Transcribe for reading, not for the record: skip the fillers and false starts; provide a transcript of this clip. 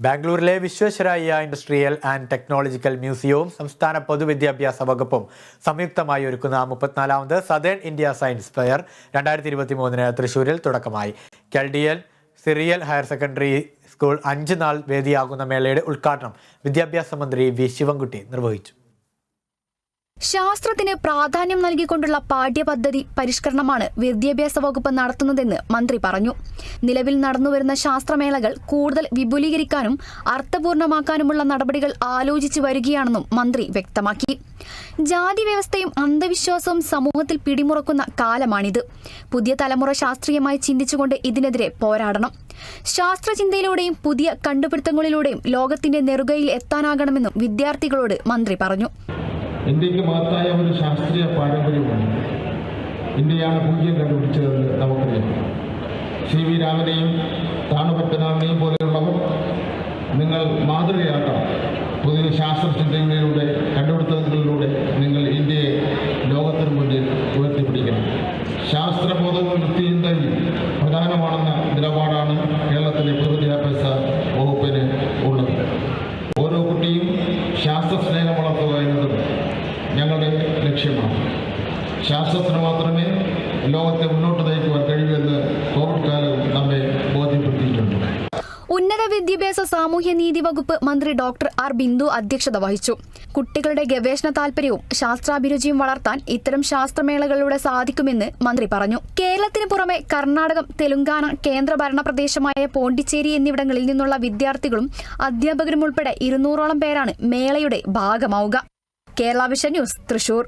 ബാംഗ്ലൂരിലെ Visvesvaraya industrial and technological മ്യൂസിയവും സംസ്ഥാന പൊതുവിദ്യാഭ്യാസ വകുപ്പും സംയുക്തമായി ഒരുക്കുന്ന 34ാമത് സദേൺ ഇന്ത്യ സയൻസ് ഫെയർ 2023 തൃശൂരിൽ തുടക്കമായി. കെൽഡിയൻ സിറിയൽ ഹയർ സെക്കൻഡറി സ്കൂൾ 5 നാൾ വേദിയാകുന്ന മേളയുടെ ഉദ്ഘാടനം വിദ്യാഭ്യാസ മന്ത്രി വി ശിവൻകുട്ടി നിർവഹിച്ചു. ശാസ്ത്രത്തിന് പ്രാധാന്യം നൽകിക്കൊണ്ടുള്ള പാഠ്യപദ്ധതി പരിഷ്കരണമാണ് വിദ്യാഭ്യാസ വകുപ്പ് നടത്തുന്നതെന്ന് മന്ത്രി പറഞ്ഞു. നിലവിൽ നടന്നുവരുന്ന ശാസ്ത്രമേളകൾ കൂടുതൽ വിപുലീകരിക്കാനും അർത്ഥപൂർണമാക്കാനുമുള്ള നടപടികൾ ആലോചിച്ചു വരികയാണെന്നും മന്ത്രി വ്യക്തമാക്കി. ജാതി വ്യവസ്ഥയും അന്ധവിശ്വാസവും സമൂഹത്തിൽ പിടിമുറക്കുന്ന കാലമാണിത്. പുതിയ തലമുറ ശാസ്ത്രീയമായി ചിന്തിച്ചുകൊണ്ട് ഇതിനെതിരെ പോരാടണം. ശാസ്ത്രചിന്തയിലൂടെയും പുതിയ കണ്ടുപിടുത്തങ്ങളിലൂടെയും ലോകത്തിന്റെ നെറുകയിൽ എത്താനാകണമെന്നും വിദ്യാർത്ഥികളോട് മന്ത്രി പറഞ്ഞു. ഇന്ത്യക്ക് മഹത്തായ ഒരു ശാസ്ത്രീയ പാരമ്പര്യമാണ്. ഇന്ത്യയാണ് പൂജ്യം കണ്ടുപിടിച്ചതെന്ന് നമുക്കറിയാം. CV രാമനെയും താണുപത്മനാഭനെയും പോലെയുള്ളവർ നിങ്ങൾ മാതൃകയാക്കണം. പുതിയ ശാസ്ത്രചിന്തകളിലൂടെ കണ്ടുപിടുത്തങ്ങളിലൂടെ നിങ്ങൾ ഇന്ത്യയെ ലോകത്തിന് മുന്നിൽ ഉയർത്തിപ്പിടിക്കണം. ശാസ്ത്രബോധവും യുക്തിചിന്തയും പ്രധാനമാണെന്ന നിലപാടാണ് കേരളത്തിലെ പൊതുവിദ്യാഭ്യാസ വകുപ്പിന് ഉള്ളത്. ഓരോ കുട്ടിയും ശാസ്ത്രസ്നേഹം വളർത്തുക എന്നത് ഞങ്ങളുടെ ലക്ഷ്യമാണ്. ശാസ്ത്രത്തിന് മാത്രമേ ലോകത്തെ മുന്നോട്ട് നയിക്കുവാൻ കഴിയുമെന്ന് കോവിഡ് കാലം നമ്മെ ബോധ്യപ്പെടുത്തിയിട്ടുണ്ട്. ഉന്നത വിദ്യാഭ്യാസ സാമൂഹ്യനീതി വകുപ്പ് മന്ത്രി ഡോക്ടർ ആർ ബിന്ദു അധ്യക്ഷത വഹിച്ചു. കുട്ടികളുടെ ഗവേഷണ താൽപര്യവും ശാസ്ത്രാഭിരുചിയും വളർത്താൻ ഇത്തരം ശാസ്ത്രമേളകളിലൂടെ സാധിക്കുമെന്ന് മന്ത്രി പറഞ്ഞു. കേരളത്തിന് പുറമെ കർണാടകം, തെലുങ്കാന, കേന്ദ്രഭരണ പ്രദേശമായ പോണ്ടിച്ചേരി എന്നിവിടങ്ങളിൽ നിന്നുള്ള വിദ്യാർത്ഥികളും അധ്യാപകരും ഉൾപ്പെടെ 200ഓളം പേരാണ് മേളയുടെ ഭാഗമാവുക. Kerala vision news, Thrissur.